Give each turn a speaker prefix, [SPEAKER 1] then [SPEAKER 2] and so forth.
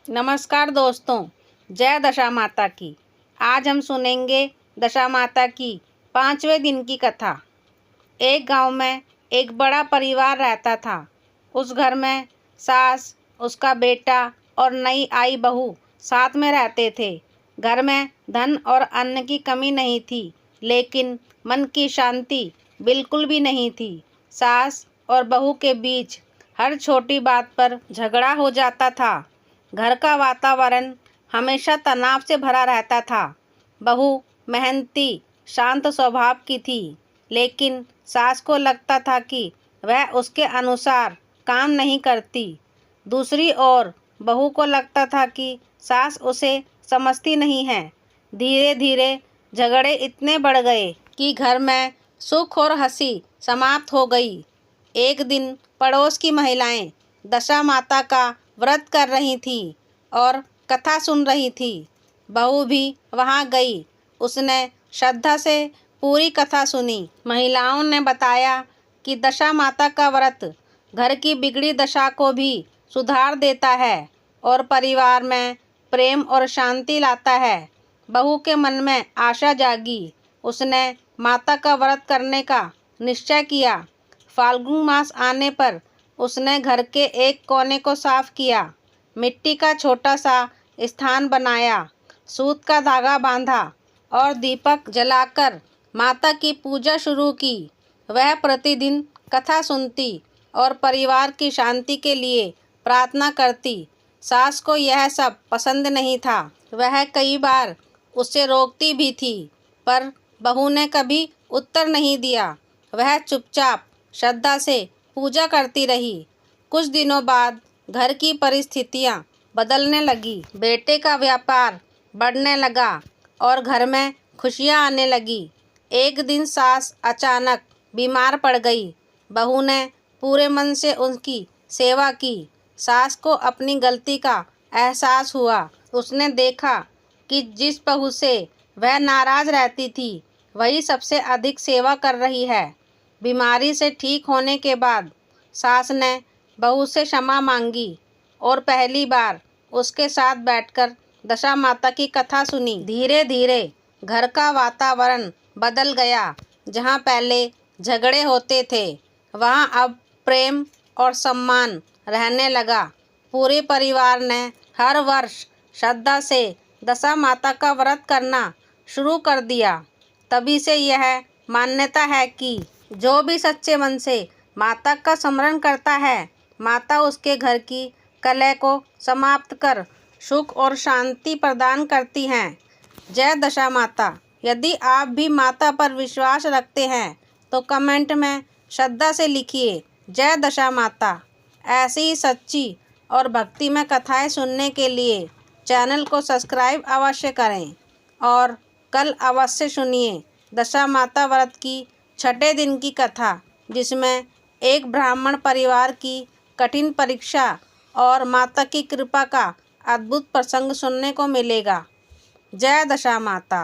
[SPEAKER 1] नमस्कार दोस्तों, जय दशा माता की। आज हम सुनेंगे दशा माता की 5वें दिन की कथा। एक गांव में एक बड़ा परिवार रहता था। उस घर में सास, उसका बेटा और नई आई बहू साथ में रहते थे। घर में धन और अन्न की कमी नहीं थी, लेकिन मन की शांति बिल्कुल भी नहीं थी। सास और बहू के बीच हर छोटी बात पर झगड़ा हो जाता था। घर का वातावरण हमेशा तनाव से भरा रहता था। बहू मेहनती, शांत स्वभाव की थी, लेकिन सास को लगता था कि वह उसके अनुसार काम नहीं करती। दूसरी ओर बहू को लगता था कि सास उसे समझती नहीं है। धीरे धीरे झगड़े इतने बढ़ गए कि घर में सुख और हंसी समाप्त हो गई। एक दिन पड़ोस की महिलाएं दशा माता का व्रत कर रही थी और कथा सुन रही थी। बहू भी वहां गई। उसने श्रद्धा से पूरी कथा सुनी। महिलाओं ने बताया कि दशा माता का व्रत घर की बिगड़ी दशा को भी सुधार देता है और परिवार में प्रेम और शांति लाता है। बहू के मन में आशा जागी। उसने माता का व्रत करने का निश्चय किया। फाल्गुन मास आने पर उसने घर के एक कोने को साफ किया, मिट्टी का छोटा सा स्थान बनाया, सूत का धागा बांधा और दीपक जलाकर माता की पूजा शुरू की। वह प्रतिदिन कथा सुनती और परिवार की शांति के लिए प्रार्थना करती। सास को यह सब पसंद नहीं था। वह कई बार उसे रोकती भी थी, पर बहू ने कभी उत्तर नहीं दिया। वह चुपचाप श्रद्धा से पूजा करती रही। कुछ दिनों बाद घर की परिस्थितियां बदलने लगी। बेटे का व्यापार बढ़ने लगा और घर में खुशियां आने लगी। एक दिन सास अचानक बीमार पड़ गई। बहू ने पूरे मन से उनकी सेवा की। सास को अपनी गलती का एहसास हुआ। उसने देखा कि जिस बहू से वह नाराज रहती थी, वही सबसे अधिक सेवा कर रही है। बीमारी से ठीक होने के बाद सास ने बहू से क्षमा मांगी और पहली बार उसके साथ बैठकर दशा माता की कथा सुनी। धीरे धीरे घर का वातावरण बदल गया। जहाँ पहले झगड़े होते थे, वहाँ अब प्रेम और सम्मान रहने लगा। पूरे परिवार ने हर वर्ष श्रद्धा से दशा माता का व्रत करना शुरू कर दिया। तभी से यह मान्यता है कि जो भी सच्चे मन से माता का स्मरण करता है, माता उसके घर की कलह को समाप्त कर सुख और शांति प्रदान करती हैं। जय दशा माता। यदि आप भी माता पर विश्वास रखते हैं तो कमेंट में श्रद्धा से लिखिए, जय दशा माता। ऐसी ही सच्ची और भक्तिमय कथाएं सुनने के लिए चैनल को सब्सक्राइब अवश्य करें और कल अवश्य सुनिए दशा माता व्रत की 6ठे दिन की कथा, जिसमें एक ब्राह्मण परिवार की कठिन परीक्षा और माता की कृपा का अद्भुत प्रसंग सुनने को मिलेगा। जय दशा माता।